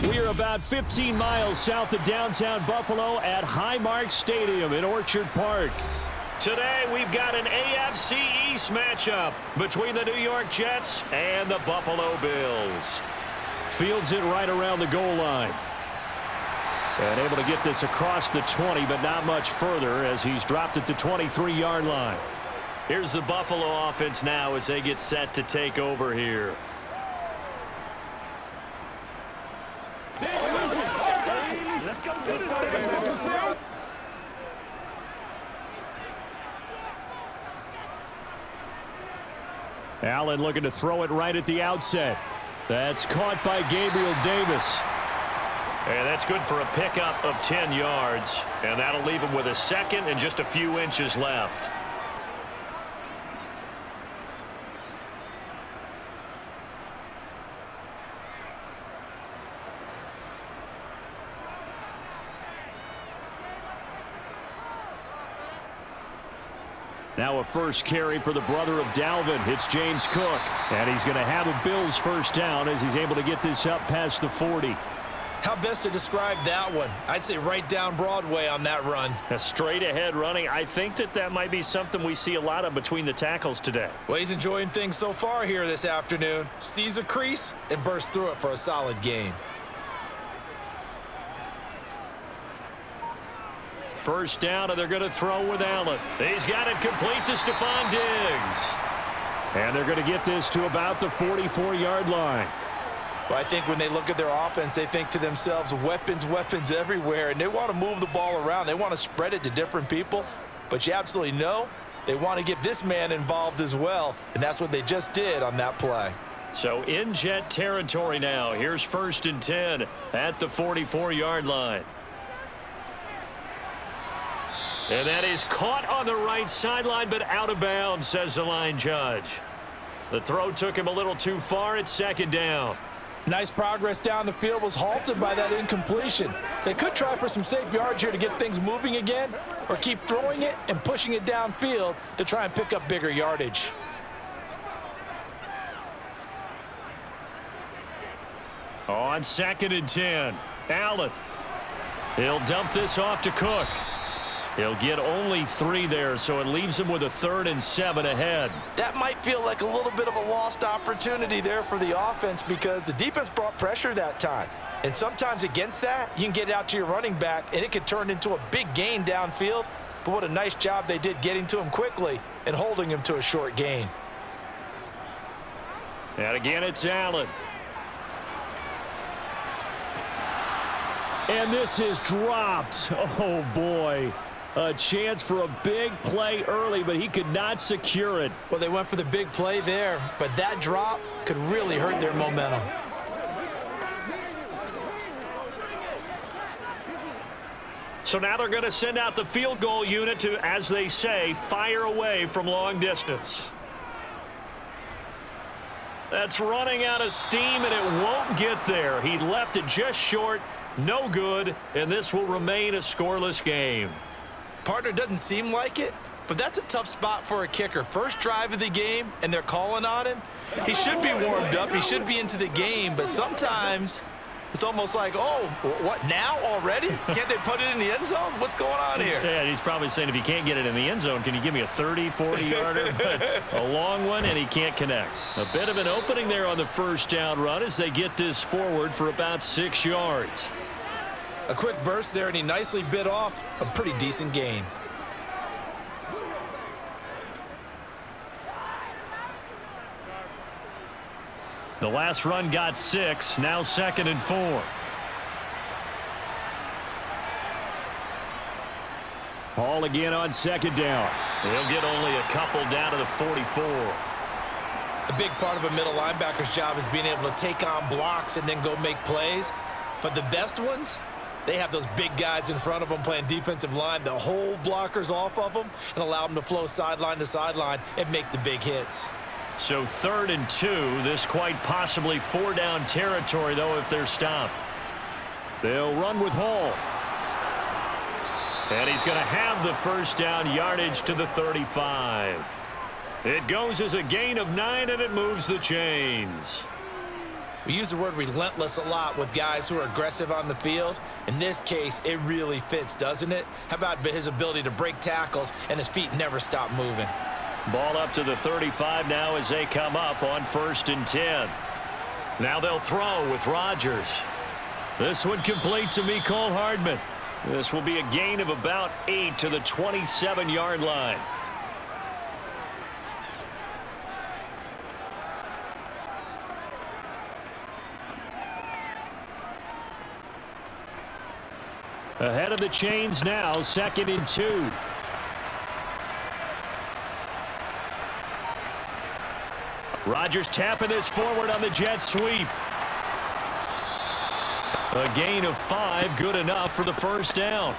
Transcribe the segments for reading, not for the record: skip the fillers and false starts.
We are about 15 miles south of downtown Buffalo at Highmark Stadium in Orchard Park. Today, we've got an AFC East matchup between the New York Jets and the Buffalo Bills. Fields it right around the goal line. And able to get this across the 20, but not much further as he's dropped at the 23-yard line. Here's the Buffalo offense now as they get set to take over here. Allen looking to throw it right at the outset. That's caught by Gabriel Davis. And that's good for a pickup of 10 yards. And that'll leave him with a second and just a few inches left. Now a first carry for the brother of Dalvin. It's James Cook. And he's going to have a Bills first down as he's able to get this up past the 40. How best to describe that one? I'd say right down Broadway on that run. A straight ahead running. I think that might be something we see a lot of between the tackles today. Well, he's enjoying things so far here this afternoon. Sees a crease and bursts through it for a solid gain. First down, and they're going to throw with Allen. He's got it complete to Stephon Diggs. And they're going to get this to about the 44-yard line. Well, I think when they look at their offense, they think to themselves, weapons, weapons everywhere, and they want to move the ball around. They want to spread it to different people, but you absolutely know they want to get this man involved as well, and that's what they just did on that play. So in Jet territory now. Here's 1st and 10 at the 44-yard line. And that is caught on the right sideline, but out of bounds, says the line judge. The throw took him a little too far. It's 2nd down. Nice progress down the field, was halted by that incompletion. They could try for some safe yards here to get things moving again, or keep throwing it and pushing it downfield to try and pick up bigger yardage. On 2nd and 10, Allen. He'll dump this off to Cook. He'll get only 3 there, so it leaves him with a 3rd and 7 ahead. That might feel like a little bit of a lost opportunity there for the offense because the defense brought pressure that time. And sometimes against that, you can get out to your running back, and it can turn into a big gain downfield. But what a nice job they did getting to him quickly and holding him to a short gain. And again, it's Allen. And this is dropped. Oh, boy. A chance for a big play early, but he could not secure it. Well, they went for the big play there, but that drop could really hurt their momentum. So now they're going to send out the field goal unit to, as they say, fire away from long distance. That's running out of steam, and it won't get there. He left it just short, no good, and this will remain a scoreless game. Partner, doesn't seem like it, but that's a tough spot for a kicker. First drive of the game, and they're calling on him. He should be warmed up. He should be into the game, but sometimes it's almost like, oh, what, now already? Can't they put it in the end zone? What's going on here? Yeah, he's probably saying if you can't get it in the end zone, can you give me a 30, 40-yarder? But a long one, and he can't connect. A bit of an opening there on the first down run as they get this forward for about 6 yards. A quick burst there, and he nicely bit off a pretty decent gain. The last run got 6, now 2nd and 4. Hall again on 2nd down. He'll get only a couple down to the 44. A big part of a middle linebacker's job is being able to take on blocks and then go make plays. But the best ones, they have those big guys in front of them playing defensive line. They'll hold blockers off of them and allow them to flow sideline to sideline and make the big hits. So 3rd and 2, this quite possibly 4-down territory, though, if they're stopped. They'll run with Hall. And he's going to have the first down, yardage to the 35. It goes as a gain of 9, and it moves the chains. We use the word relentless a lot with guys who are aggressive on the field. In this case, it really fits, doesn't it? How about his ability to break tackles and his feet never stop moving? Ball up to the 35 now as they come up on 1st and 10. Now they'll throw with Rodgers. This one complete to Mecole Hardman. This will be a gain of about 8 to the 27-yard line. Ahead of the chains now, 2nd and 2. Rodgers tapping this forward on the jet sweep. A gain of 5, good enough for the 1st down.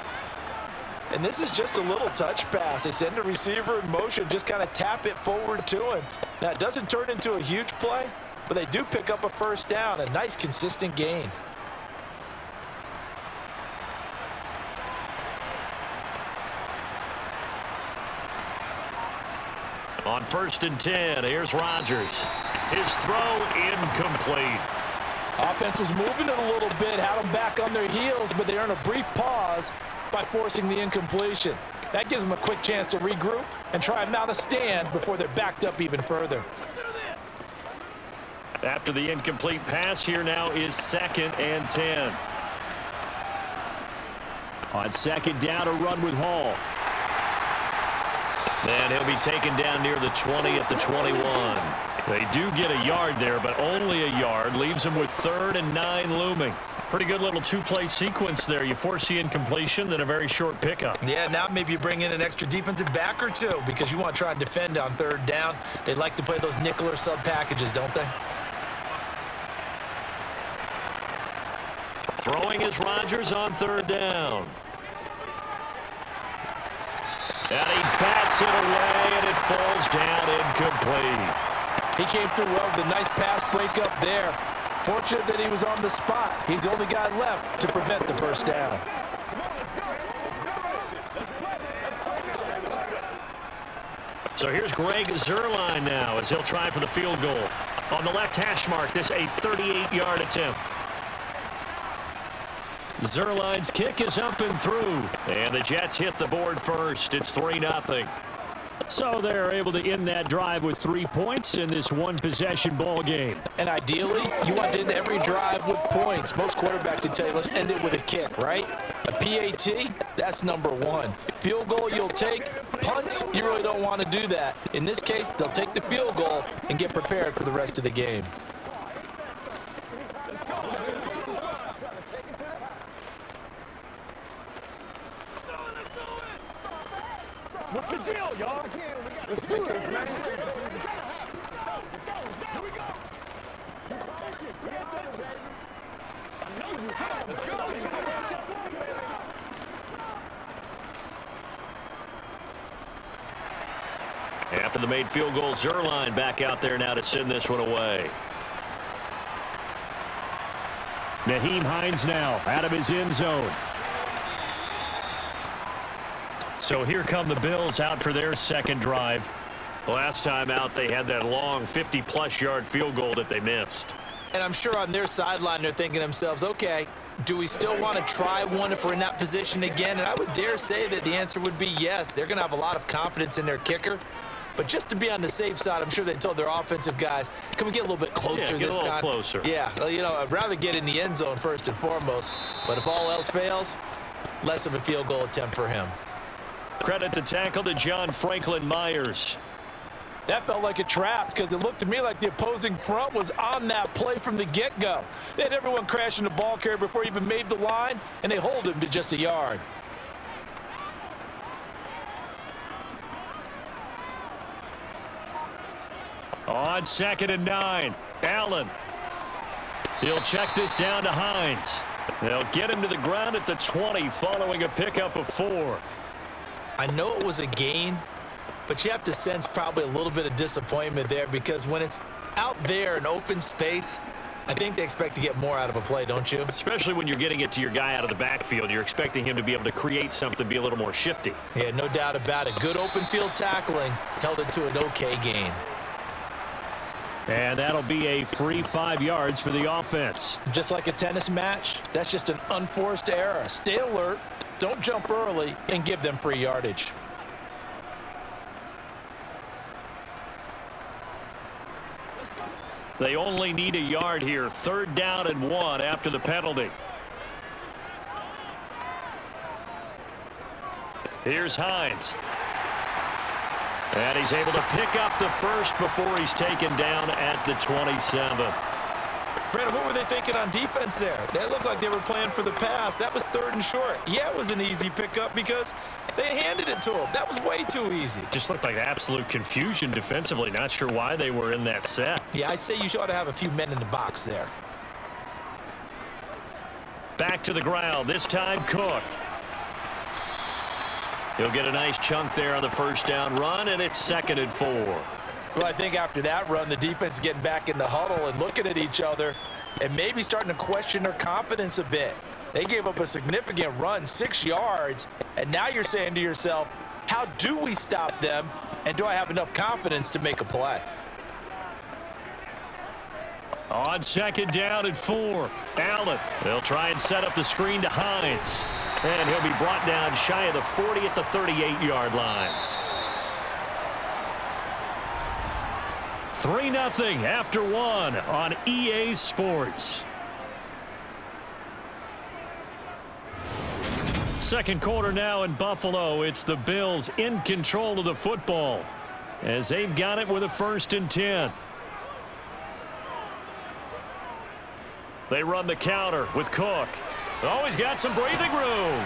And this is just a little touch pass. They send the receiver in motion, just kind of tap it forward to him. Now, it doesn't turn into a huge play, but they do pick up a 1st down, a nice, consistent gain. On 1st and 10, here's Rodgers. His throw incomplete. Offense was moving it a little bit, had them back on their heels, but they earn a brief pause by forcing the incompletion. That gives them a quick chance to regroup and try and mount a stand before they're backed up even further. After the incomplete pass, here now is 2nd and 10. On 2nd down, a run with Hall. And he'll be taken down near the 20 at the 21. They do get a yard there, but only a yard. Leaves them with 3rd and 9 looming. Pretty good little two-play sequence there. You force the incompletion, then a very short pickup. Yeah, now maybe you bring in an extra defensive back or two because you want to try and defend on 3rd down. They like to play those nickel or sub packages, don't they? Throwing is Rodgers on 3rd down. And he bats it away, and it falls down incomplete. He came through well with a nice pass breakup there. Fortunate that he was on the spot. He's the only guy left to prevent the 1st down. So here's Greg Zuerlein now as he'll try for the field goal. On the left hash mark, this a 38-yard attempt. Zuerlein's kick is up and through. And the Jets hit the board first. It's 3-0. So they're able to end that drive with 3 points in this one-possession ball game. And ideally, you want to end every drive with points. Most quarterbacks would tell you, let's end it with a kick, right? A PAT, that's number 1. Field goal you'll take. Punts, you really don't want to do that. In this case, they'll take the field goal and get prepared for the rest of the game. What's the deal, y'all? Let's do this, man. Let's go. Here we go. Pay attention. I know you have. Let's go. After the made field goal, Zuerlein back out there now to send this one away. Nyheim Hines now out of his end zone. So here come the Bills out for their 2nd drive. Last time out, they had that long 50-plus yard field goal that they missed. And I'm sure on their sideline they're thinking to themselves, okay, do we still want to try one if we're in that position again? And I would dare say that the answer would be yes. They're going to have a lot of confidence in their kicker. But just to be on the safe side, I'm sure they told their offensive guys, can we get a little bit closer this time? Closer. Yeah, well, you know, I'd rather get in the end zone first and foremost. But if all else fails, less of a field goal attempt for him. Credit the tackle to John Franklin Myers. That felt like a trap because it looked to me like the opposing front was on that play from the get-go. They had everyone crashing the ball carrier before he even made the line, and they hold him to just a yard. On 2nd and 9, Allen. He'll check this down to Hines. They'll get him to the ground at the 20 following a pickup of 4. I know it was a gain, but you have to sense probably a little bit of disappointment there because when it's out there in open space, I think they expect to get more out of a play, don't you? Especially when you're getting it to your guy out of the backfield. You're expecting him to be able to create something, be a little more shifty. Yeah, no doubt about it. Good open field tackling held it to an okay gain. And that'll be a free 5 yards for the offense. Just like a tennis match, that's just an unforced error. Stay alert, don't jump early, and give them free yardage. They only need a yard here. 3rd down and 1 after the penalty. Here's Hines. And he's able to pick up the first before he's taken down at the 27. Brandon, what were they thinking on defense there? That looked like they were playing for the pass. That was 3rd and short. Yeah, it was an easy pickup because they handed it to him. That was way too easy. Just looked like absolute confusion defensively. Not sure why they were in that set. Yeah, I'd say you ought to have a few men in the box there. Back to the ground. This time Cook. He'll get a nice chunk there on the 1st down run, and it's 2nd and 4. Well, I think after that run, the defense is getting back in the huddle and looking at each other and maybe starting to question their confidence a bit. They gave up a significant run, 6 yards, and now you're saying to yourself, how do we stop them, and do I have enough confidence to make a play? On 2nd down and 4, Allen. They'll try and set up the screen to Hines. And he'll be brought down shy of the 40 at the 38-yard line. 3-0 after 1 on EA Sports. 2nd quarter now in Buffalo. It's the Bills in control of the football as they've got it with a 1st and 10. They run the counter with Cook. Oh, he's got some breathing room.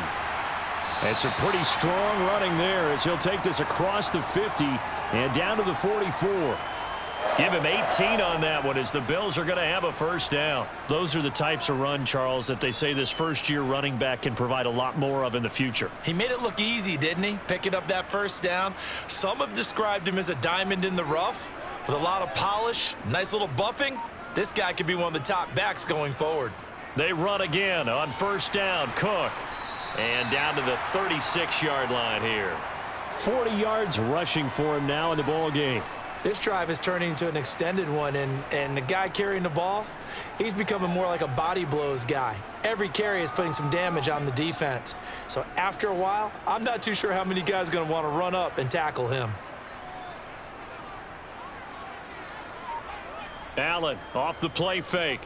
And some pretty strong running there as he'll take this across the 50 and down to the 44. Give him 18 on that one as the Bills are going to have a 1st down. Those are the types of run, Charles, that they say this first-year running back can provide a lot more of in the future. He made it look easy, didn't he? Picking up that 1st down. Some have described him as a diamond in the rough with a lot of polish, nice little buffing. This guy could be one of the top backs going forward. They run again on 1st down. Cook. And down to the 36-yard line here. 40 yards rushing for him now in the ball game. This drive is turning into an extended one, and the guy carrying the ball, he's becoming more like a body blows guy. Every carry is putting some damage on the defense. So after a while, I'm not too sure how many guys are going to want to run up and tackle him. Allen off the play fake.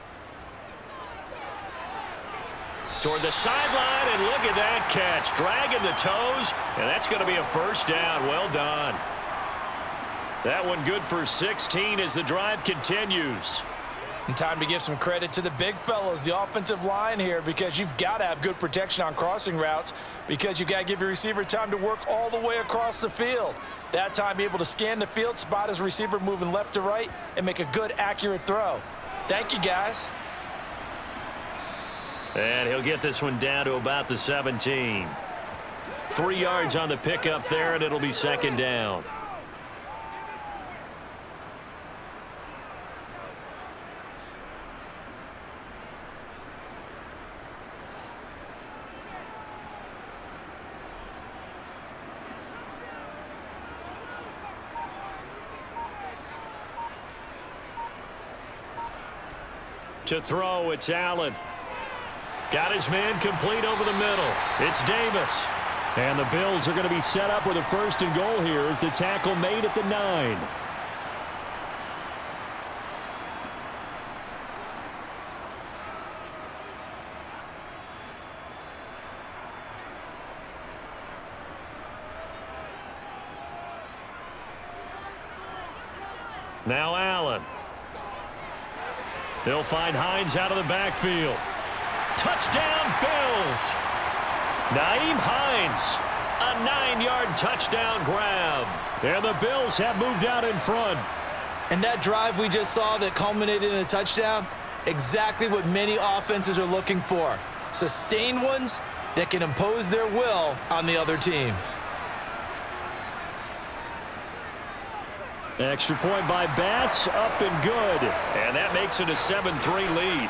Toward the sideline, and look at that catch. Dragging the toes, and that's going to be a 1st down. Well done. That one good for 16 as the drive continues. And time to give some credit to the big fellows, the offensive line here, because you've got to have good protection on crossing routes because you got to give your receiver time to work all the way across the field. That time, be able to scan the field, spot his receiver moving left to right, and make a good, accurate throw. Thank you, guys. And he'll get this one down to about the 17. 3 yards on the pickup there, and it'll be 2nd down. To throw, it's Allen. Got his man complete over the middle. It's Davis. And the Bills are going to be set up with a 1st and goal here as the tackle made at the 9. Now Allen. They'll find Hines out of the backfield. Touchdown, Bills. Nyheim Hines, a 9-yard touchdown grab. And the Bills have moved out in front. And that drive we just saw that culminated in a touchdown, exactly what many offenses are looking for. Sustained ones that can impose their will on the other team. Extra point by Bass, up and good. And that makes it a 7-3 lead.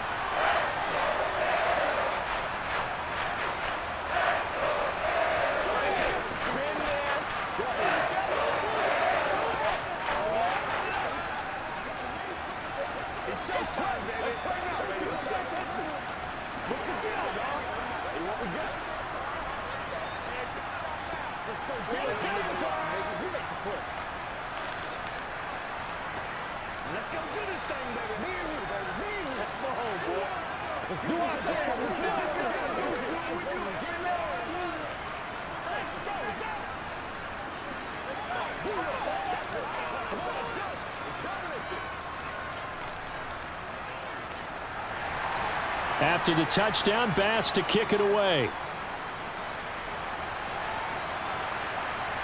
the deal, y'all? Hey, what we got? Let's go get it. We make the play. Let's go do this thing, baby. Me and you, baby. Me and you. Come on, boy. Let's do our thing. Let's do our thing. Get in there. Let's go. Let's go. Do it. Come on, let's go. Let's dominate this. After the touchdown, Bass to kick it away.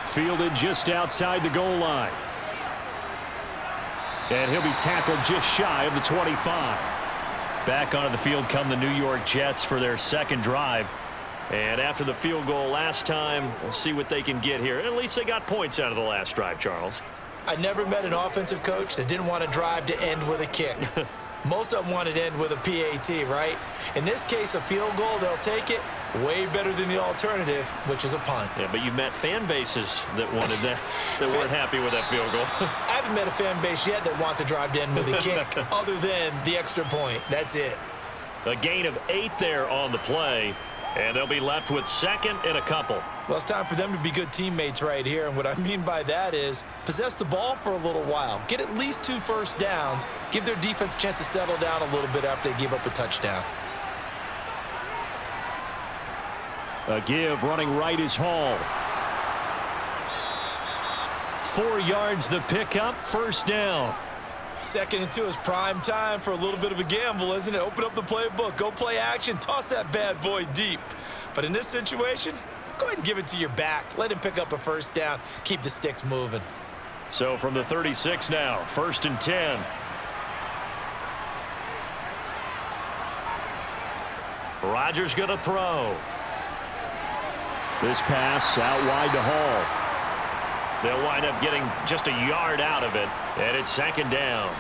Fielded just outside the goal line. And he'll be tackled just shy of the 25. Back onto the field come the New York Jets for their second drive. And after the field goal last time, we'll see what they can get here. At least they got points out of the last drive, Charles. I never met an offensive coach that didn't want to drive to end with a kick. Most of them wanted to end with a PAT, right? In this case, a field goal, they'll take it. Way better than the alternative, which is a punt. Yeah, but you met fan bases that wanted that, that weren't happy with that field goal. I haven't met a fan base yet that wants to drive to end with a kick, other than the extra point. That's it. A gain of 8 there on the play, and they'll be left with second and a couple. Well, it's time for them to be good teammates right here, and what I mean by that is possess the ball for a little while, get at least 2 first downs, give their defense a chance to settle down a little bit after they give up a touchdown. A give running right is Hall. 4 yards the pickup, first down. 2nd and 2 is prime time for a little bit of a gamble, isn't it? Open up the playbook, go play action, toss that bad boy deep. But in this situation, go ahead and give it to your back. Let him pick up a first down, keep the sticks moving. So from the 36 now, 1st and 10. Rodgers going to throw. This pass out wide to Hall. They'll wind up getting just a yard out of it, and it's 2nd down.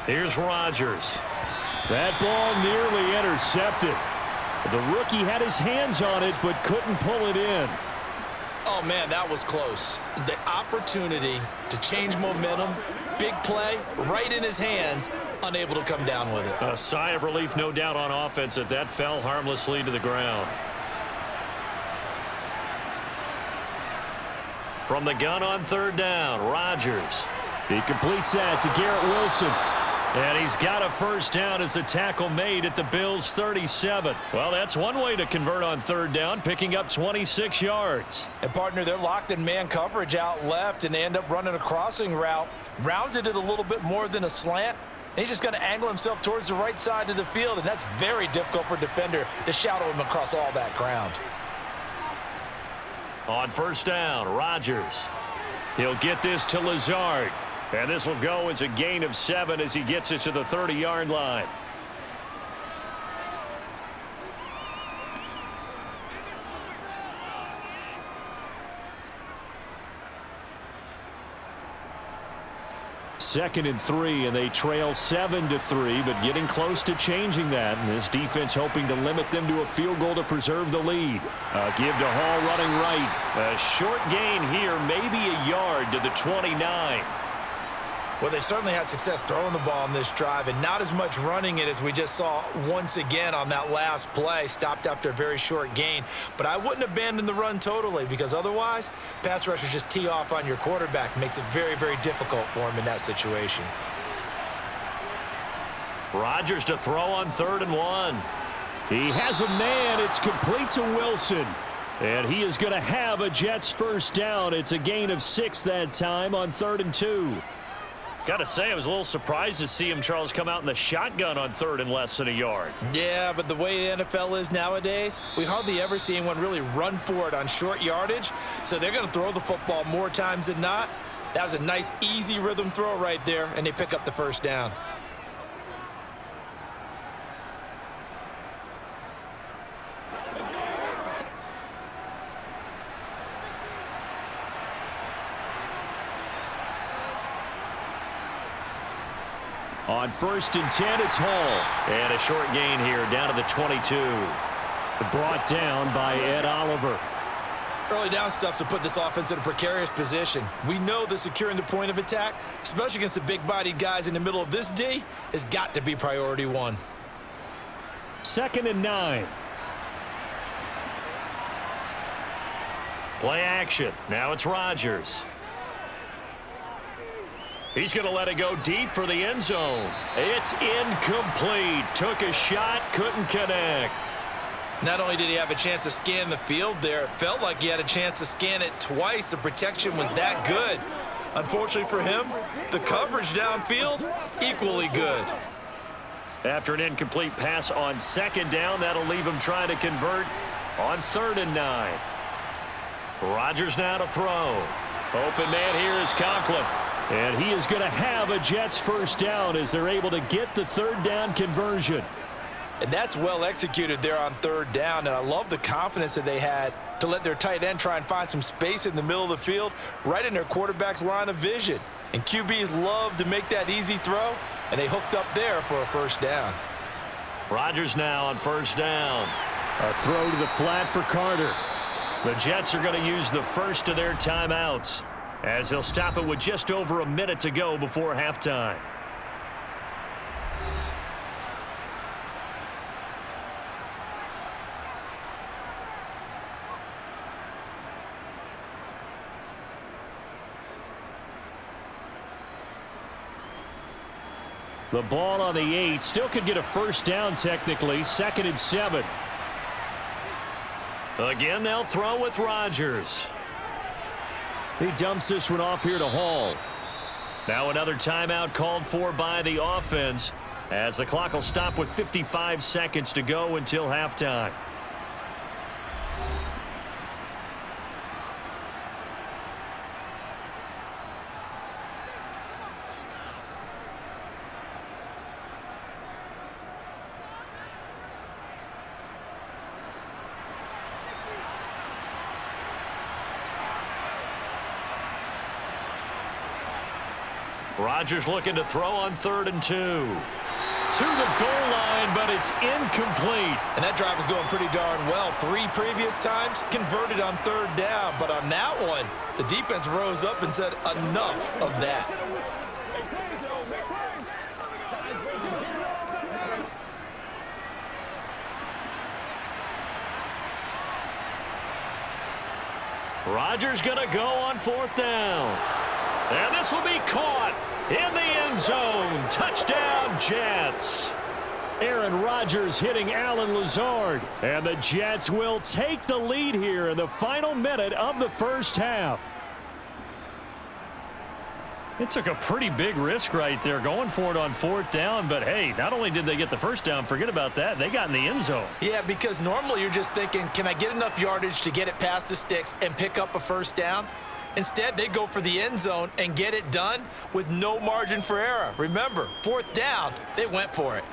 Here's Rodgers. That ball nearly intercepted. The rookie had his hands on it, but couldn't pull it in. Oh, man, that was close. The opportunity to change momentum, big play, right in his hands, unable to come down with it. A sigh of relief, no doubt, on offense that that fell harmlessly to the ground. From the gun on 3rd down, Rodgers. He completes that to Garrett Wilson. And he's got a first down as the tackle made at the Bills' 37. Well, that's one way to convert on 3rd down, picking up 26 yards. And, partner, they're locked in man coverage out left, and they end up running a crossing route. Rounded it a little bit more than a slant. And he's just going to angle himself towards the right side of the field, and that's very difficult for a defender to shadow him across all that ground. On 1st down, Rodgers. He'll get this to Lazard. And this will go as a gain of 7 as he gets it to the 30-yard line. Second and 3, and they trail 7-3, but getting close to changing that. And this defense hoping to limit them to a field goal to preserve the lead. A give to Hall running right. A short gain here, maybe a yard to the 29. Well, they certainly had success throwing the ball on this drive and not as much running it as we just saw once again on that last play. Stopped after a very short gain. But I wouldn't abandon the run totally, because otherwise, pass rushers just tee off on your quarterback. Makes it very, very difficult for him in that situation. Rodgers to throw on 3rd and 1. He has a man. It's complete to Wilson. And he is going to have a Jets first down. It's a gain of 6 that time on 3rd and 2. Got to say, I was a little surprised to see him, Charles, come out in the shotgun on 3rd and less than a yard. Yeah, but the way the NFL is nowadays, we hardly ever see anyone really run for it on short yardage. So they're going to throw the football more times than not. That was a nice, easy rhythm throw right there, and they pick up the first down. On 1st and 10, it's Hall. And a short gain here down to the 22. Brought down by Ed Oliver. Early down stuff to put this offense in a precarious position. We know that securing the point of attack, especially against the big-bodied guys in the middle of this D, has got to be priority one. 2nd and 9. Play action. Now it's Rodgers. He's going to let it go deep for the end zone. It's incomplete. Took a shot, couldn't connect. Not only did he have a chance to scan the field there, it felt like he had a chance to scan it twice. The protection was that good. Unfortunately for him, the coverage downfield, equally good. After an incomplete pass on 2nd down, that'll leave him trying to convert on 3rd and 9. Rodgers now to throw. Open man here is Conklin. And he is going to have a Jets first down as they're able to get the 3rd down conversion. And that's well executed there on 3rd down. And I love the confidence that they had to let their tight end try and find some space in the middle of the field, right in their quarterback's line of vision. And QBs love to make that easy throw, and they hooked up there for a first down. Rodgers now on 1st down. A throw to the flat for Carter. The Jets are going to use the first of their timeouts as they'll stop it with just over a minute to go before halftime. The ball on the 8. Still could get a first down technically. 2nd and 7. Again, they'll throw with Rodgers. He dumps this one off here to Hall. Now another timeout called for by the offense as the clock will stop with 55 seconds to go until halftime. Rodgers looking to throw on 3rd and 2. To the goal line, but it's incomplete. And that drive is going pretty darn well. 3 previous times converted on 3rd down. But on that one, the defense rose up and said enough of that. Rodgers going to go on 4th down. And this will be caught in the end zone. Touchdown, Jets. Aaron Rodgers hitting Allen Lazard. And the Jets will take the lead here in the final minute of the first half. It took a pretty big risk right there going for it on 4th down. But, hey, not only did they get the first down, forget about that, they got in the end zone. Yeah, because normally you're just thinking, can I get enough yardage to get it past the sticks and pick up a first down? Instead, they go for the end zone and get it done with no margin for error. Remember, 4th down, they went for it.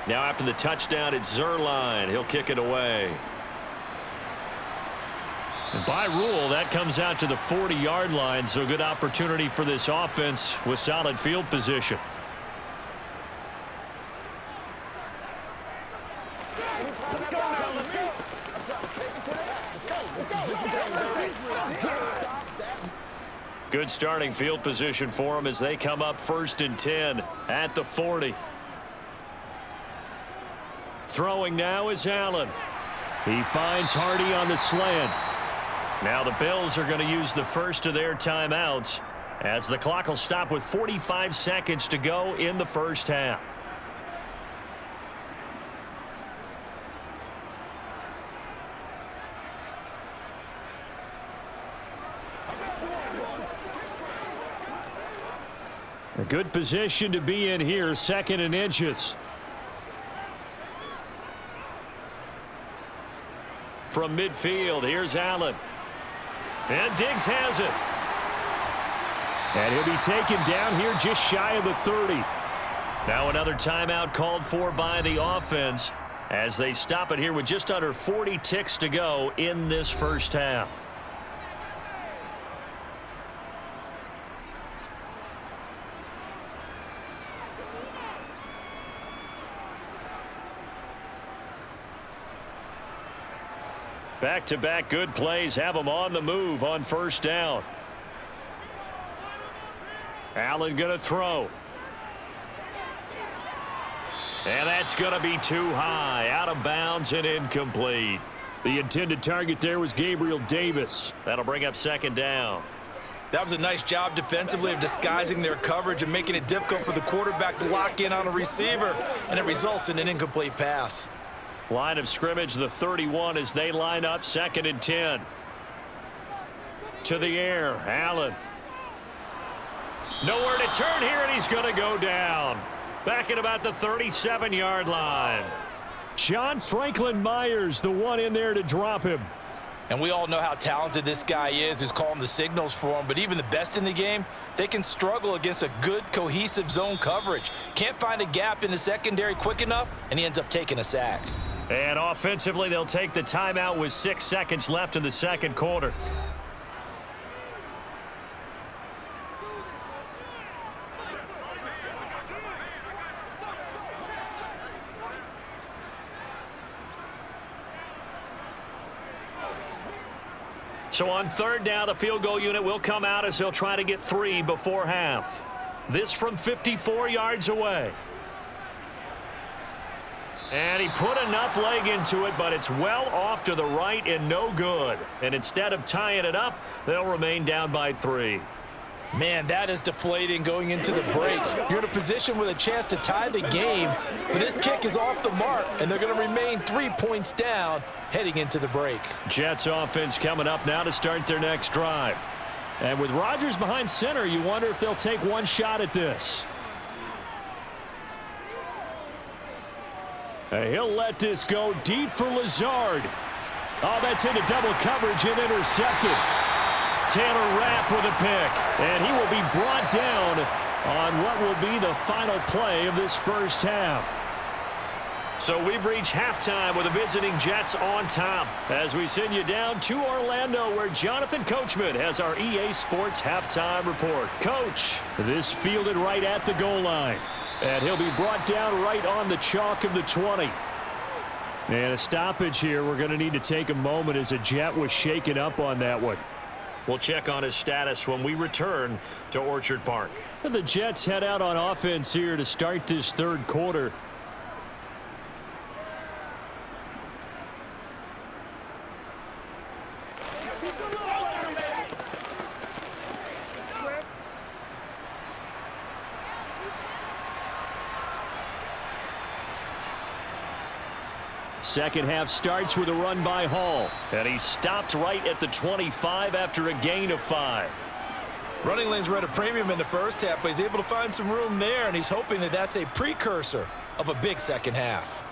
Now after the touchdown, it's Zerline. He'll kick it away. And by rule, that comes out to the 40-yard line, so a good opportunity for this offense with solid field position. Let's go now, let's go. Good starting field position for them as they come up 1st and 10 at the 40. Throwing now is Allen. He finds Hardy on the slant. Now the Bills are going to use the first of their timeouts as the clock will stop with 45 seconds to go in the first half. A good position to be in here, 2nd and inches. From midfield, here's Allen. And Diggs has it. And he'll be taken down here just shy of the 30. Now another timeout called for by the offense as they stop it here with just under 40 ticks to go in this first half. Back-to-back good plays have them on the move on first down. Allen going to throw. And that's going to be too high, out of bounds and incomplete. The intended target there was Gabriel Davis. That'll bring up 2nd down. That was a nice job defensively of disguising their coverage and making it difficult for the quarterback to lock in on a receiver, and it results in an incomplete pass. Line of scrimmage, the 31 as they line up, 2nd and 10. To the air, Allen. Nowhere to turn here, and he's going to go down. Back at about the 37-yard line. John Franklin Myers, the one in there to drop him. And we all know how talented this guy is who's calling the signals for him. But even the best in the game, they can struggle against a good, cohesive zone coverage. Can't find a gap in the secondary quick enough, and he ends up taking a sack. And offensively, they'll take the timeout with 6 seconds left in the second quarter. So on 3rd down, the field goal unit will come out as they'll try to get 3 before half. This from 54 yards away. And he put enough leg into it, but it's well off to the right and no good. And instead of tying it up, they'll remain down by 3. Man, that is deflating going into the break. You're in a position with a chance to tie the game, but this kick is off the mark, and they're going to remain 3 points down heading into the break. Jets offense coming up now to start their next drive. And with Rodgers behind center, you wonder if they'll take one shot at this. He'll let this go deep for Lazard. Oh, that's into double coverage and intercepted. Taylor Rapp with a pick, and he will be brought down on what will be the final play of this first half. So we've reached halftime with the visiting Jets on top as we send you down to Orlando where Jonathan Coachman has our EA Sports halftime report. Coach, this fielded right at the goal line, and he'll be brought down right on the chalk of the 20. And a stoppage here. We're going to need to take a moment as a Jet was shaken up on that one. We'll check on his status when we return to Orchard Park. And the Jets head out on offense here to start this third quarter. Second half starts with a run by Hall. And he stopped right at the 25 after a gain of 5. Running lanes were at a premium in the first half, but he's able to find some room there, and he's hoping that that's a precursor of a big second half.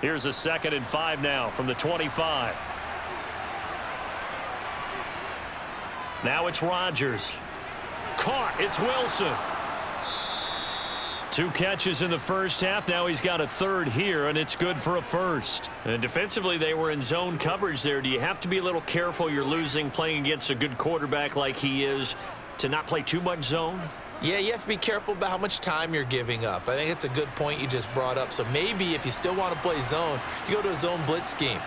Here's a 2nd and 5 now from the 25. Now it's Rodgers. Caught. It's Wilson. 2 catches in the first half. Now he's got a third here, and it's good for a first. And defensively, they were in zone coverage there. Do you have to be a little careful? You're losing playing against a good quarterback like he is to not play too much zone? Yeah, you have to be careful about how much time you're giving up. I think it's a good point you just brought up. So maybe if you still want to play zone, you go to a zone blitz scheme.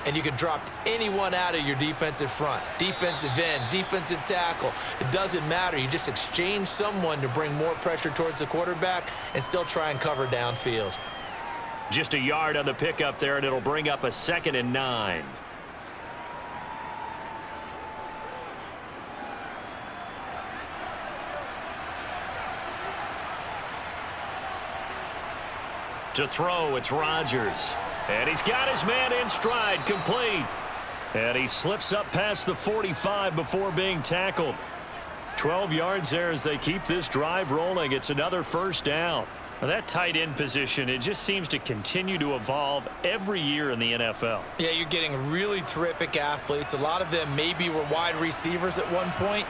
And you can drop anyone out of your defensive front, defensive end, defensive tackle. It doesn't matter. You just exchange someone to bring more pressure towards the quarterback and still try and cover downfield. Just a yard on the pickup there, and it'll bring up a 2nd and 9. To throw, it's Rodgers. And he's got his man in stride, complete. And he slips up past the 45 before being tackled. 12 yards there as they keep this drive rolling. It's another first down. Now that tight end position, it just seems to continue to evolve every year in the NFL. Yeah, you're getting really terrific athletes. A lot of them maybe were wide receivers at one point.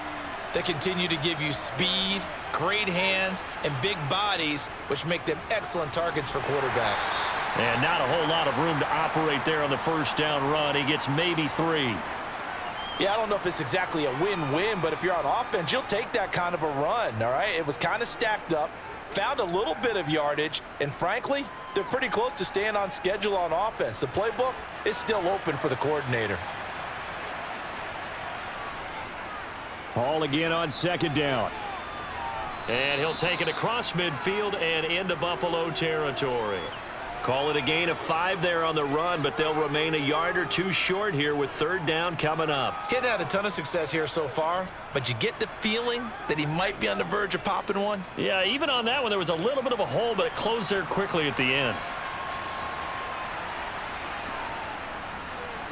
They continue to give you speed, great hands, and big bodies, which make them excellent targets for quarterbacks. And not a whole lot of room to operate there on the first down run. He gets maybe 3. Yeah, I don't know if it's exactly a win-win, but if you're on offense, you'll take that kind of a run, all right? It was kind of stacked up, found a little bit of yardage, and frankly, they're pretty close to staying on schedule on offense. The playbook is still open for the coordinator. Hall again on second down. And he'll take it across midfield and into Buffalo territory. Call it a gain of 5 there on the run, but they'll remain a yard or 2 short here with third down coming up. He hadn't had a ton of success here so far, but you get the feeling that he might be on the verge of popping one. Yeah, even on that one, there was a little bit of a hole, but it closed there quickly at the end.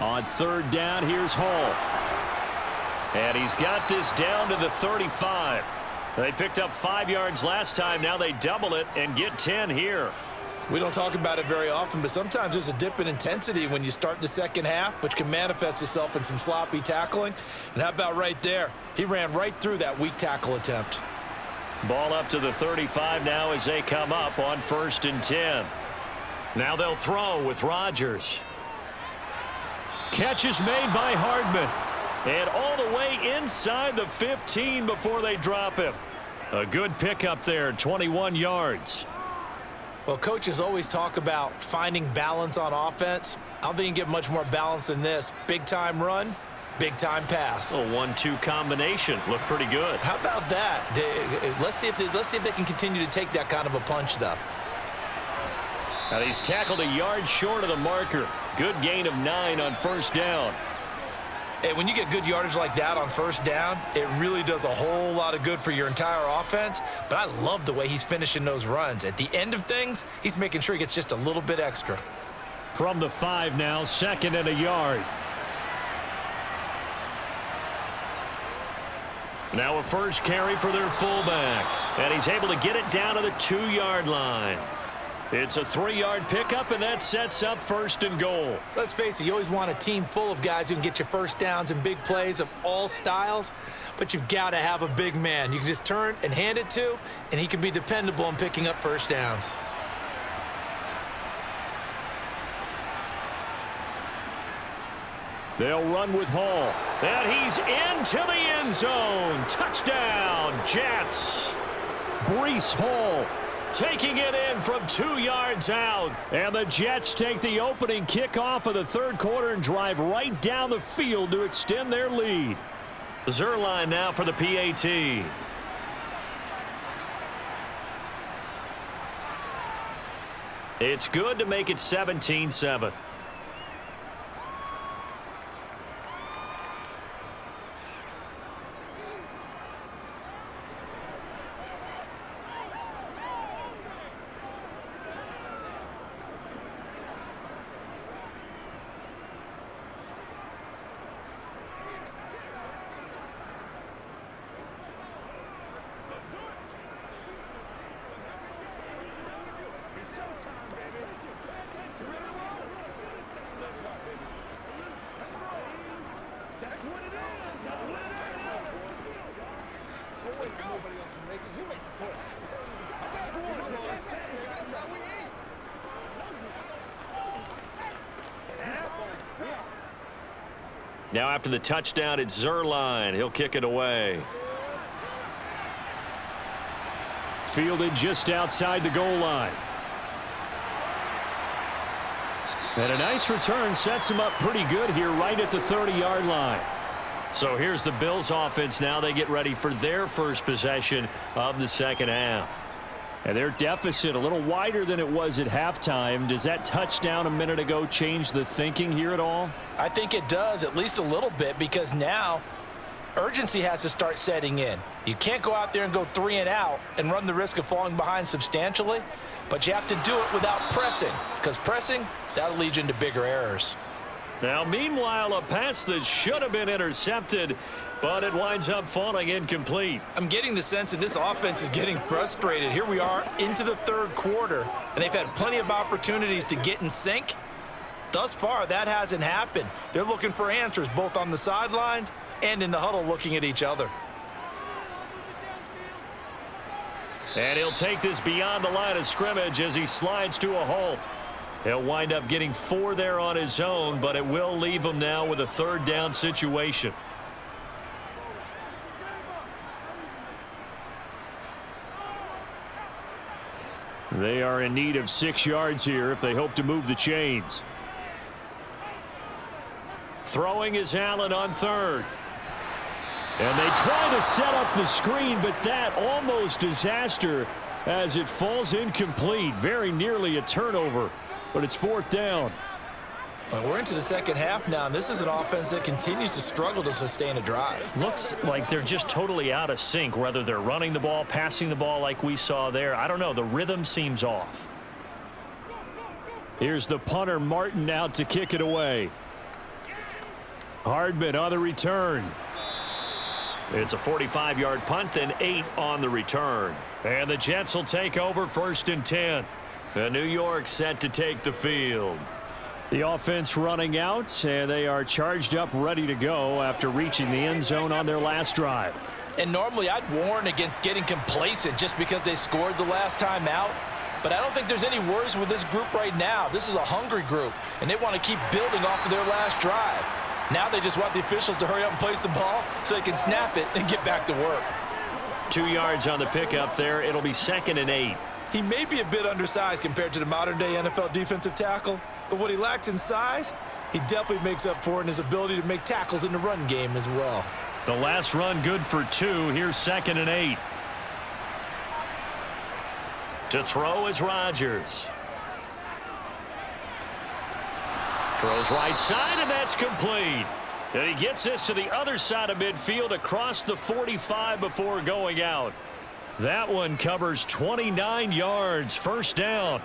On third down, here's Hall. And he's got this down to the 35. They picked up 5 yards last time. Now they double it and get 10 here. We don't talk about it very often, but sometimes there's a dip in intensity when you start the second half, which can manifest itself in some sloppy tackling. And how about right there? He ran right through that weak tackle attempt. Ball up to the 35 now as they come up on 1st and 10. Now they'll throw with Rodgers. Catch is made by Hardman. And all the way inside the 15 before they drop him. A good pickup there, 21 yards. Well, coaches always talk about finding balance on offense. I don't think you can get much more balance than this. Big-time run, big-time pass. A 1-2 combination. Looked pretty good. How about that? Let's see if they can continue to take that kind of a punch, though. Now he's tackled a yard short of the marker. Good gain of 9 on first down. Hey, when you get good yardage like that on first down, it really does a whole lot of good for your entire offense. But I love the way he's finishing those runs. At the end of things, he's making sure he gets just a little bit extra. From the 5 now, 2nd and a yard. Now a first carry for their fullback. And he's able to get it down to the 2-yard line. It's a 3-yard pickup, and that sets up 1st and goal. Let's face it, you always want a team full of guys who can get you first downs and big plays of all styles, but you've got to have a big man you can just turn and hand it to, and he can be dependable in picking up first downs. They'll run with Hall, and he's into the end zone. Touchdown, Jets. Breece Hall taking it in from 2 yards out. And the Jets take the opening kickoff of the third quarter and drive right down the field to extend their lead. Zuerlein now for the PAT. It's good to make it 17-7. Now after the touchdown, it's Zuerlein. He'll kick it away. Fielded just outside the goal line. And a nice return sets him up pretty good here right at the 30-yard line. So here's the Bills offense now. They get ready for their first possession of the second half. And their deficit a little wider than it was at halftime. Does that touchdown a minute ago change the thinking here at all? I think it does, at least a little bit, because now urgency has to start setting in. You can't go out there and go 3 and out and run the risk of falling behind substantially, but you have to do it without pressing, because pressing, that'll lead you into bigger errors. Now, meanwhile, a pass that should have been intercepted, but it winds up falling incomplete. I'm getting the sense that this offense is getting frustrated. Here we are into the third quarter, and they've had plenty of opportunities to get in sync. Thus far, that hasn't happened. They're looking for answers both on the sidelines and in the huddle looking at each other. And he'll take this beyond the line of scrimmage as he slides to a halt. He'll wind up getting 4 there on his own, but it will leave him now with a third down situation. They are in need of 6 yards here if they hope to move the chains. Throwing is Allen on third. And they try to set up the screen, but that almost disaster as it falls incomplete. Very nearly a turnover, but it's 4th down. Well, we're into the second half now, and this is an offense that continues to struggle to sustain a drive. Looks like they're just totally out of sync, whether they're running the ball, passing the ball like we saw there. I don't know. The rhythm seems off. Here's the punter, Martin, out to kick it away. Hardman on the return. It's a 45-yard punt, then 8 on the return. And the Jets will take over 1st and 10. And New York set to take the field. The offense running out, and they are charged up, ready to go after reaching the end zone on their last drive. And normally I'd warn against getting complacent just because they scored the last time out. But I don't think there's any worries with this group right now. This is a hungry group, and they want to keep building off of their last drive. Now they just want the officials to hurry up and place the ball so they can snap it and get back to work. 2 yards on the pickup there. It'll be 2nd and 8. He may be a bit undersized compared to the modern-day NFL defensive tackle, but what he lacks in size, he definitely makes up for in his ability to make tackles in the run game as well. The last run good for 2. Here's 2nd and 8. To throw is Rodgers. Throws right side, and that's complete. And he gets this to the other side of midfield across the 45 before going out. That one covers 29 yards. 1st down.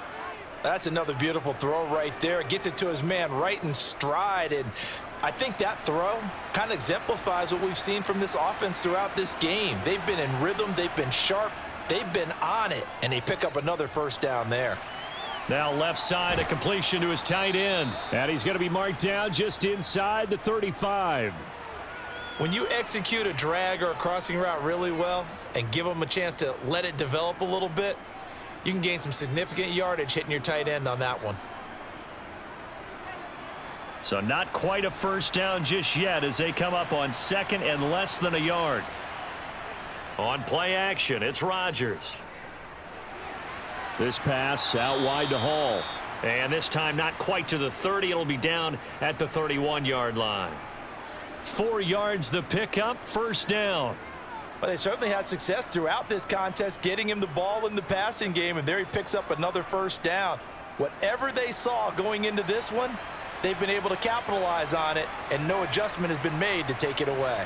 That's another beautiful throw right there. Gets it to his man right in stride. And I think that throw kind of exemplifies what we've seen from this offense throughout this game. They've been in rhythm. They've been sharp. They've been on it. And they pick up another 1st down there. Now left side, a completion to his tight end. And he's going to be marked down just inside the 35. When you execute a drag or a crossing route really well and give them a chance to let it develop a little bit, you can gain some significant yardage hitting your tight end on that one. So not quite a 1st down just yet as they come up on 2nd and less than a yard. On play action, it's Rodgers. This pass out wide to Hall. And this time not quite to the 30. It'll be down at the 31-yard line. 4 yards the pickup, 1st down. Well, they certainly had success throughout this contest getting him the ball in the passing game, and there he picks up another 1st down. Whatever they saw going into this one, they've been able to capitalize on it, and no adjustment has been made to take it away.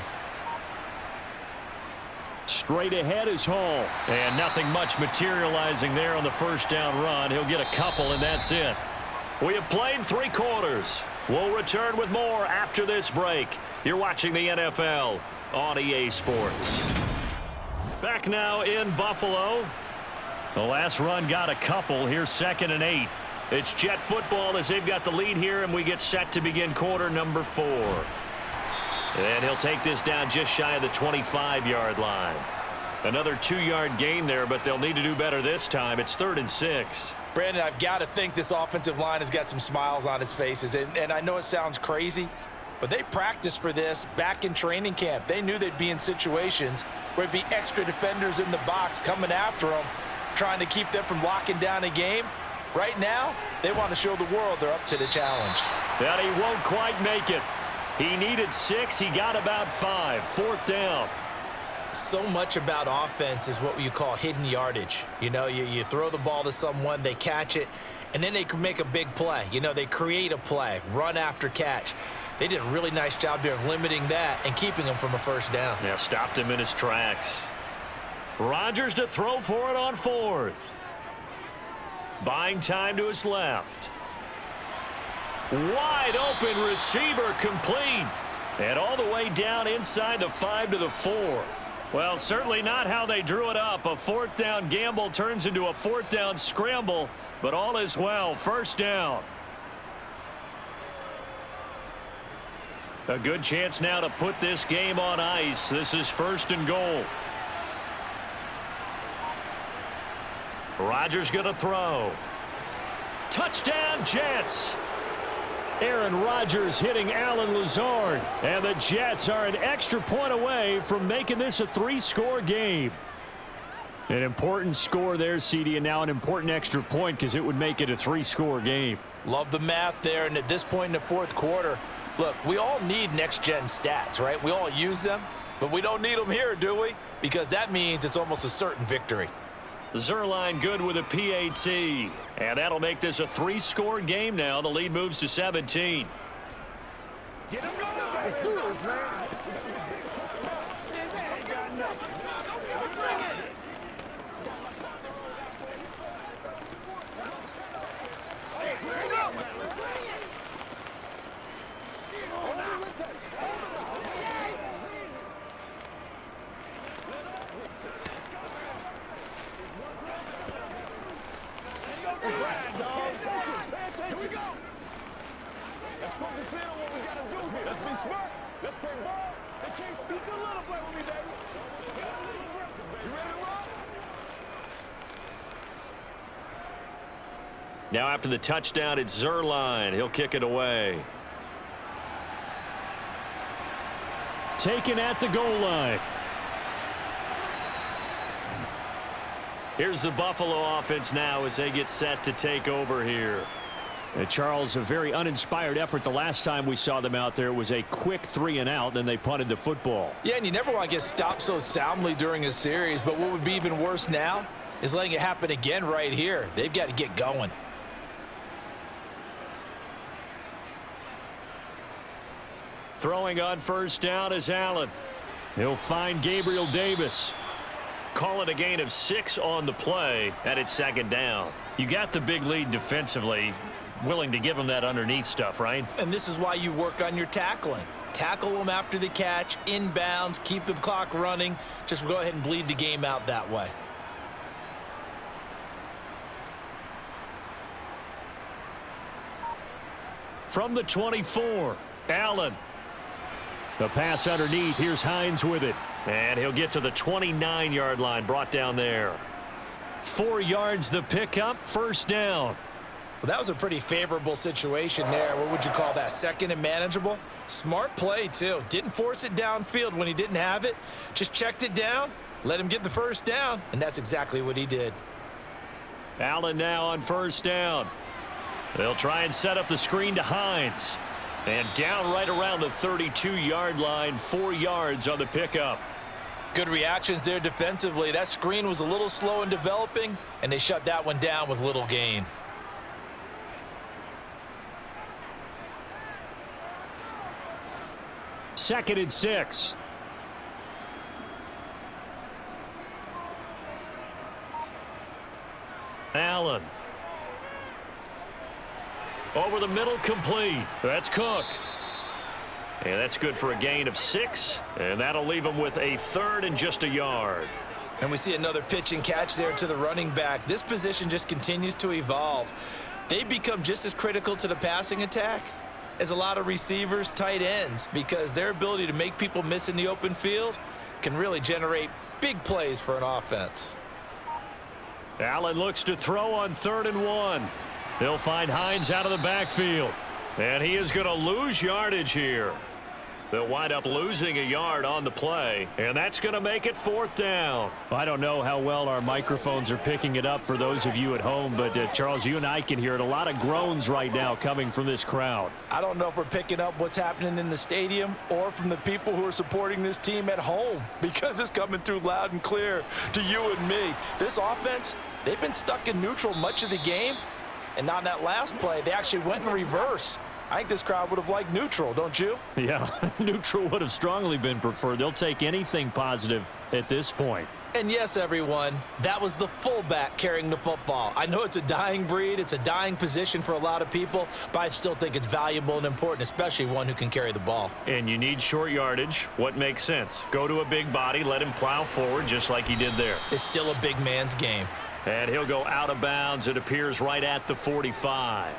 Straight ahead is Hall. And nothing much materializing there on the 1st down run. He'll get a couple, and that's it. We have played 3 quarters. We'll return with more after this break. You're watching the NFL on EA Sports. Back now in Buffalo. The last run got a couple. Here's 2nd and 8. It's Jet football as they've got the lead here, and we get set to begin quarter number 4. And he'll take this down just shy of the 25-yard line. Another 2-yard gain there, but they'll need to do better this time. It's 3rd and 6. Brandon, I've got to think this offensive line has got some smiles on its faces. And I know it sounds crazy, but they practiced for this back in training camp. They knew they'd be in situations where it'd be extra defenders in the box coming after them, trying to keep them from locking down a game. Right now, they want to show the world they're up to the challenge. And he won't quite make it. He needed 6. He got about 5. 4th down. So much about offense is what you call hidden yardage. You know, you throw the ball to someone, they catch it, and then they can make a big play. You know, they create a play, run after catch. They did a really nice job there of limiting that and keeping him from a 1st down. Yeah, stopped him in his tracks. Rodgers to throw for it on 4th. Buying time to his left. Wide open receiver complete. And all the way down inside the 5 to the 4. Well, certainly not how they drew it up. A fourth down gamble turns into a fourth down scramble, but all is well. First down. A good chance now to put this game on ice. This is first and goal. Rodgers going to throw. Touchdown, Jets. Aaron Rodgers hitting Alan Lazard. And the Jets are an extra point away from making this a 3-score game. An important score there, CD, and now an important extra point because it would make it a 3-score game. Love the math there, and at this point in the fourth quarter, look, we all need next-gen stats, right? We all use them, but we don't need them here, do we? Because that means it's almost a certain victory. Zerline good with a PAT. And that'll make this a 3-score game now. The lead moves to 17. Get him going. Let's do this, man. Let's ride, dog. Here we go. Let's focus in on what we got to do here. Let's be smart. Let's play ball. They can't sneak a little play with me, baby. You ready to roll? Now after the touchdown, it's Zerline. He'll kick it away. Taken at the goal line. Here's the Buffalo offense now as they get set to take over here. And Charles, a very uninspired effort the last time we saw them out there. It was a quick 3-and-out, then they punted the football. Yeah, and you never want to get stopped so soundly during a series, but what would be even worse now is letting it happen again right here. They've got to get going. Throwing on first down is Allen. He'll find Gabriel Davis. Call it a gain of 6 on the play, and it's second down. You got the big lead defensively. Willing to give them that underneath stuff, right? And this is why you work on your tackling. Tackle them after the catch, inbounds, keep the clock running. Just go ahead and bleed the game out that way. From the 24, Allen. The pass underneath. Here's Hines with it. And he'll get to the 29-yard line, brought down there. 4 yards the pickup, first down. Well, that was a pretty favorable situation there. What would you call that? Second and manageable? Smart play, too. Didn't force it downfield when he didn't have it. Just checked it down, let him get the first down, and that's exactly what he did. Allen now on first down. They'll try and set up the screen to Hines. And down right around the 32-yard line, 4 yards on the pickup. Good reactions there defensively. That screen was a little slow in developing, and they shut that one down with little gain. Second and 6. Allen. Over the middle, complete. That's Cook. And that's good for a gain of 6. And that'll leave him with a third and just a yard. And we see another pitch and catch there to the running back. This position just continues to evolve. They become just as critical to the passing attack as a lot of receivers, tight ends, because their ability to make people miss in the open field can really generate big plays for an offense. Allen looks to throw on 3rd and 1. They'll find Hines out of the backfield. And he is going to lose yardage here. They'll wind up losing a yard on the play, and that's going to make it 4th down. I don't know how well our microphones are picking it up for those of you at home, but Charles, you and I can hear it. A lot of groans right now coming from this crowd. I don't know if we're picking up what's happening in the stadium or from the people who are supporting this team at home, because it's coming through loud and clear to you and me. This offense, they've been stuck in neutral much of the game, and on that last play, they actually went in reverse. I think this crowd would have liked neutral, don't you? Yeah, neutral would have strongly been preferred. They'll take anything positive at this point. And yes, everyone, that was the fullback carrying the football. I know it's a dying breed, it's a dying position for a lot of people, but I still think it's valuable and important, especially one who can carry the ball. And you need short yardage. What makes sense? Go to a big body, let him plow forward just like he did there. It's still a big man's game. And he'll go out of bounds, it appears, right at the 45.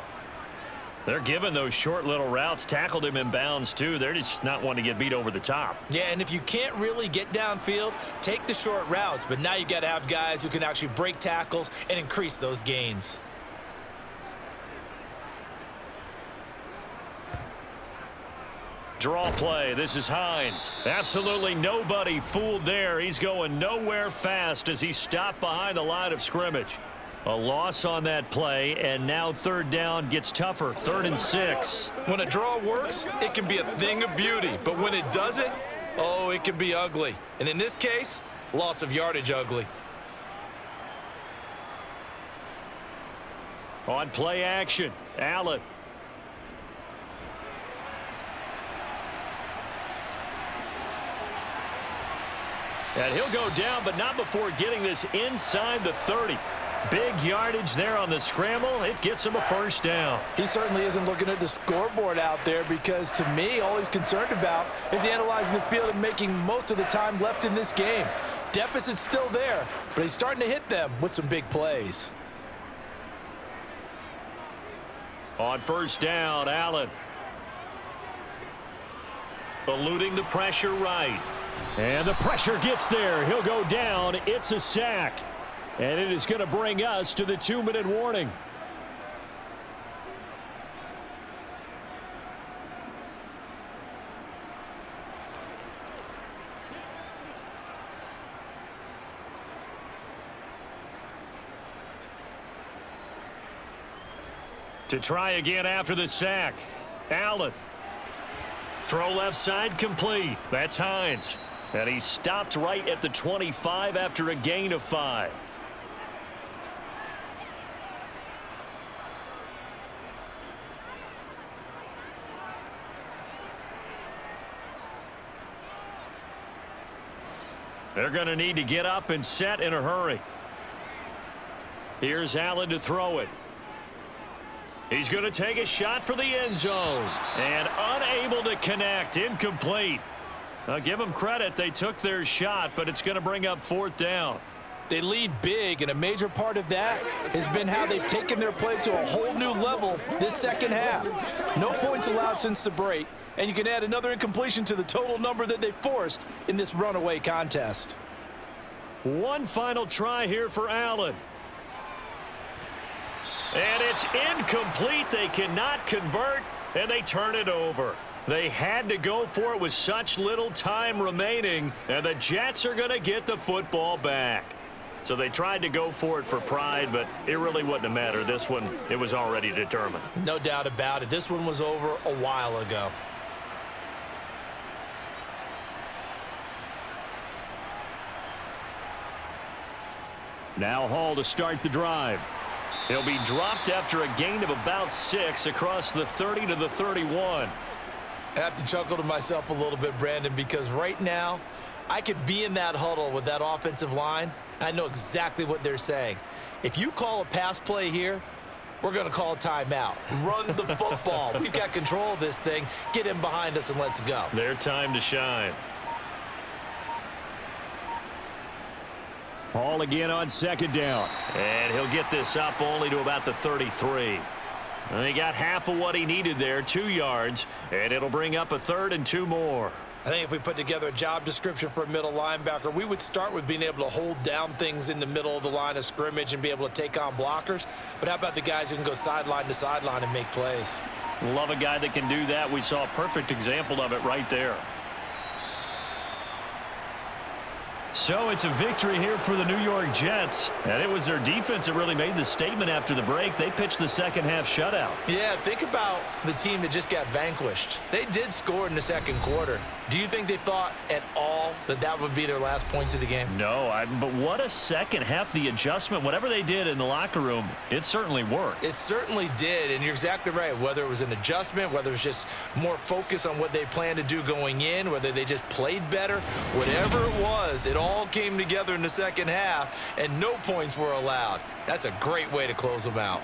They're giving those short little routes. Tackled him in bounds, too. They're just not wanting to get beat over the top. Yeah, and if you can't really get downfield, take the short routes. But now you got to have guys who can actually break tackles and increase those gains. Draw play. This is Hines. Absolutely nobody fooled there. He's going nowhere fast as he stopped behind the line of scrimmage. A loss on that play, and now third down gets tougher. 3rd and 6. When a draw works, it can be a thing of beauty. But when it doesn't, oh, it can be ugly. And in this case, loss of yardage ugly. On play action, Allen. And he'll go down, but not before getting this inside the 30. Big yardage there on the scramble. It gets him a first down. He certainly isn't looking at the scoreboard out there because, to me, all he's concerned about is analyzing the field and making most of the time left in this game. Deficit's still there, but he's starting to hit them with some big plays. On first down, Allen. Eluding the pressure right. And the pressure gets there. He'll go down. It's a sack. And it is going to bring us to the 2-minute warning. To try again after the sack. Allen. Throw left side complete. That's Hines. And he stopped right at the 25 after a gain of 5. They're going to need to get up and set in a hurry. Here's Allen to throw it. He's going to take a shot for the end zone. And unable to connect. Incomplete. I'll give them credit. They took their shot, but it's going to bring up 4th down. They lead big, and a major part of that has been how they've taken their play to a whole new level this second half. No points allowed since the break, and you can add another incompletion to the total number that they forced in this runaway contest. One final try here for Allen. And it's incomplete. They cannot convert, and they turn it over. They had to go for it with such little time remaining, and the Jets are going to get the football back. So they tried to go for it for pride, but it really wouldn't have mattered. This one, it was already determined. No doubt about it. This one was over a while ago. Now Hall to start the drive. He'll be dropped after a gain of about 6 across the 30 to the 31. I have to chuckle to myself a little bit, Brandon, because right now I could be in that huddle with that offensive line, and I know exactly what they're saying. If you call a pass play here, we're going to call a timeout. Run the football. We've got control of this thing. Get in behind us and let's go. Their time to shine. Hall again on second down. And he'll get this up only to about the 33. And he got half of what he needed there, 2 yards, and it'll bring up a 3rd and 2 more. I think if we put together a job description for a middle linebacker, we would start with being able to hold down things in the middle of the line of scrimmage and be able to take on blockers. But how about the guys who can go sideline to sideline and make plays? Love a guy that can do that. We saw a perfect example of it right there. So it's a victory here for the New York Jets. And it was their defense that really made the statement after the break. They pitched the second half shutout. Yeah, think about the team that just got vanquished. They did score in the second quarter. Do you think they thought at all that that would be their last points of the game? No, but what a second half. The adjustment, whatever they did in the locker room, it certainly worked. It certainly did, and you're exactly right. Whether it was an adjustment, whether it was just more focus on what they planned to do going in, whether they just played better, whatever it was, it all came together in the second half, and no points were allowed. That's a great way to close them out.